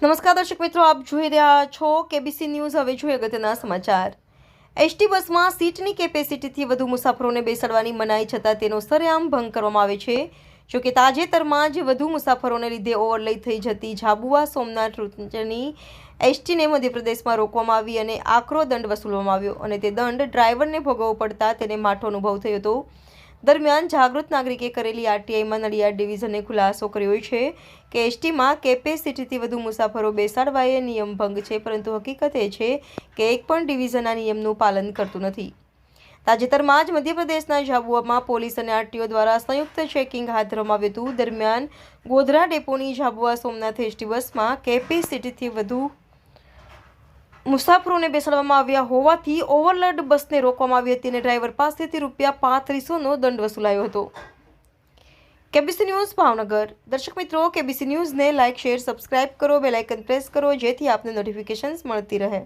નમસ્કાર દર્શક મિત્રો, આપ જોઈ રહ્યા છો કેબીસી ન્યૂઝ। હવે જોઈએ અગત્યના સમાચાર। એસટી બસમાં સીટની કેપેસિટીથી વધુ મુસાફરોને બેસાડવાની મનાઈ છતાં તેનો સરેઆમ ભંગ કરવામાં આવે છે। જોકે તાજેતરમાં જ વધુ મુસાફરોને લીધે ઓવરલોડ થઈ જતી ઝાબુઆ સોમનાથ રૂટની એસટીને મધ્યપ્રદેશમાં રોકવામાં આવી અને આકરો દંડ વસૂલવામાં આવ્યો અને તે દંડ ડ્રાઈવરને ભોગવવો પડતા તેને માઠો અનુભવ થયો હતો। દરમિયાન જાગૃત નાગરિકે કરેલી આરટીઆઈમાં નડિયાદ ડિવિઝને ખુલાસો કર્યો છે કે એસટીમાં કેપેસિટીથી વધુ મુસાફરો બેસાડવા એ નિયમ ભંગ છે, પરંતુ હકીકત એ છે કે એક પણ ડિવિઝન આ નિયમનું પાલન કરતું નથી। તાજેતરમાં જ મધ્યપ્રદેશના ઝાબુઆમાં પોલીસ અને આરટીઓ દ્વારા સંયુક્ત ચેકિંગ હાથ ધરવામાં આવ્યું હતું। દરમિયાન ગોધરા ડેપોની ઝાબુઆ સોમનાથ એસટી બસમાં કેપેસિટીથી વધુ મુસાફરોને બેસાડવામાં આવ્યા હોવાથી ઓવરલોડ બસને રોકવામાં આવી હતી અને ડ્રાઈવર પાસેથી ₹3500નો દંડ વસૂલાયો હતો। KBC news Bhavnagar. દર્શક મિત્રો, કેબીસી ન્યૂઝને લાઇક, શેર, સબસ્ક્રાઇબ કરો, બેલ આઇકન પ્રેસ કરો જેથી આપને નોટિફિકેશન્સ મળતી રહે।